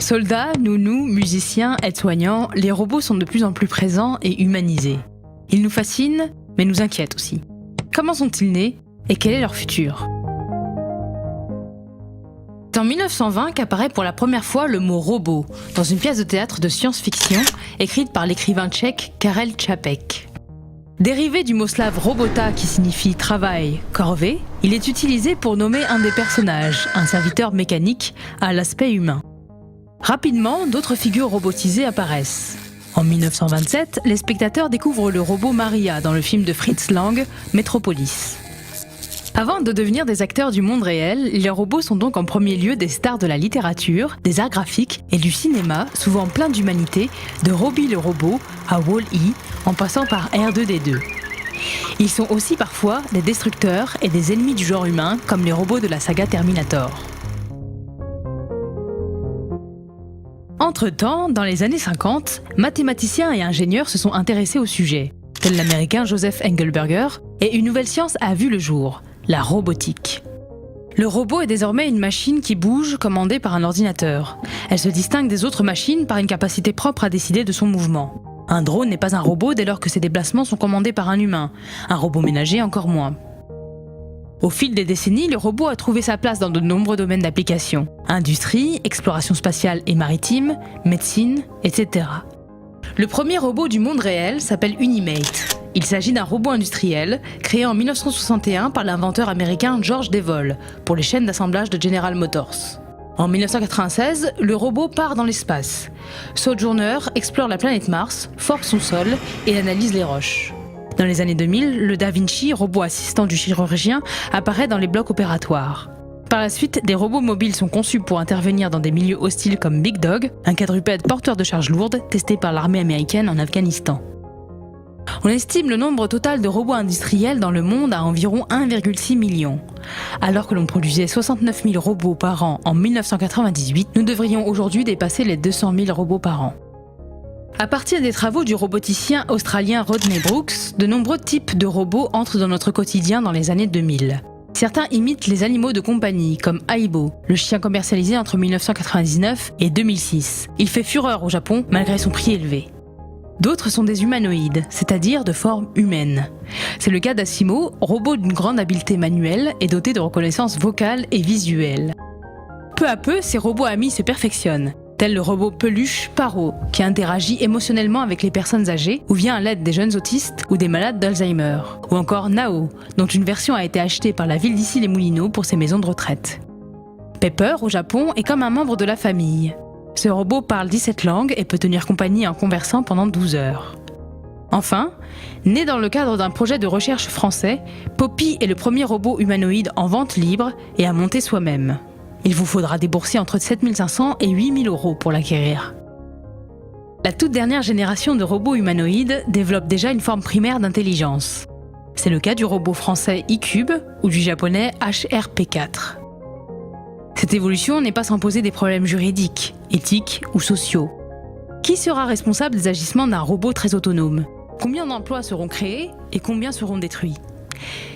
Soldats, nounous, musiciens, aides-soignants, les robots sont de plus en plus présents et humanisés. Ils nous fascinent, mais nous inquiètent aussi. Comment sont-ils nés et quel est leur futur ? C'est en 1920 qu'apparaît pour la première fois le mot robot dans une pièce de théâtre de science-fiction écrite par l'écrivain tchèque Karel Čapek. Dérivé du mot slave robota qui signifie travail, corvée, il est utilisé pour nommer un des personnages, un serviteur mécanique à l'aspect humain. Rapidement, d'autres figures robotisées apparaissent. En 1927, les spectateurs découvrent le robot Maria dans le film de Fritz Lang, Metropolis. Avant de devenir des acteurs du monde réel, les robots sont donc en premier lieu des stars de la littérature, des arts graphiques et du cinéma, souvent plein d'humanité, de Robbie le robot à Wall-E, en passant par R2-D2. Ils sont aussi parfois des destructeurs et des ennemis du genre humain, comme les robots de la saga Terminator. Entre-temps, dans les années 50, mathématiciens et ingénieurs se sont intéressés au sujet, tel l'américain Joseph Engelberger, et une nouvelle science a vu le jour, la robotique. Le robot est désormais une machine qui bouge, commandée par un ordinateur. Elle se distingue des autres machines par une capacité propre à décider de son mouvement. Un drone n'est pas un robot dès lors que ses déplacements sont commandés par un humain, un robot ménager encore moins. Au fil des décennies, le robot a trouvé sa place dans de nombreux domaines d'application. Industrie, exploration spatiale et maritime, médecine, etc. Le premier robot du monde réel s'appelle Unimate. Il s'agit d'un robot industriel créé en 1961 par l'inventeur américain George Devol pour les chaînes d'assemblage de General Motors. En 1996, le robot part dans l'espace. Sojourner explore la planète Mars, force son sol et analyse les roches. Dans les années 2000, le Da Vinci, robot assistant du chirurgien, apparaît dans les blocs opératoires. Par la suite, des robots mobiles sont conçus pour intervenir dans des milieux hostiles comme Big Dog, un quadrupède porteur de charges lourdes testé par l'armée américaine en Afghanistan. On estime le nombre total de robots industriels dans le monde à environ 1,6 million. Alors que l'on produisait 69 000 robots par an en 1998, nous devrions aujourd'hui dépasser les 200 000 robots par an. À partir des travaux du roboticien australien Rodney Brooks, de nombreux types de robots entrent dans notre quotidien dans les années 2000. Certains imitent les animaux de compagnie, comme Aibo, le chien commercialisé entre 1999 et 2006. Il fait fureur au Japon, malgré son prix élevé. D'autres sont des humanoïdes, c'est-à-dire de forme humaine. C'est le cas d'Asimo, robot d'une grande habileté manuelle et doté de reconnaissance vocale et visuelle. Peu à peu, ces robots amis se perfectionnent, tel le robot peluche Paro, qui interagit émotionnellement avec les personnes âgées ou vient à l'aide des jeunes autistes ou des malades d'Alzheimer. Ou encore Nao, dont une version a été achetée par la ville d'Issy-les-Moulineaux pour ses maisons de retraite. Pepper, au Japon, est comme un membre de la famille. Ce robot parle 17 langues et peut tenir compagnie en conversant pendant 12 heures. Enfin, né dans le cadre d'un projet de recherche français, Poppy est le premier robot humanoïde en vente libre et à monter soi-même. Il vous faudra débourser entre 7 500 et 8 000 € pour l'acquérir. La toute dernière génération de robots humanoïdes développe déjà une forme primaire d'intelligence. C'est le cas du robot français E-Cube ou du japonais HRP4. Cette évolution n'est pas sans poser des problèmes juridiques, éthiques ou sociaux. Qui sera responsable des agissements d'un robot très autonome ? Combien d'emplois seront créés et combien seront détruits ?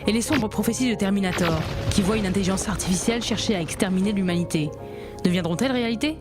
Et les sombres prophéties de Terminator, qui voient une intelligence artificielle chercher à exterminer l'humanité, deviendront-elles réalité ?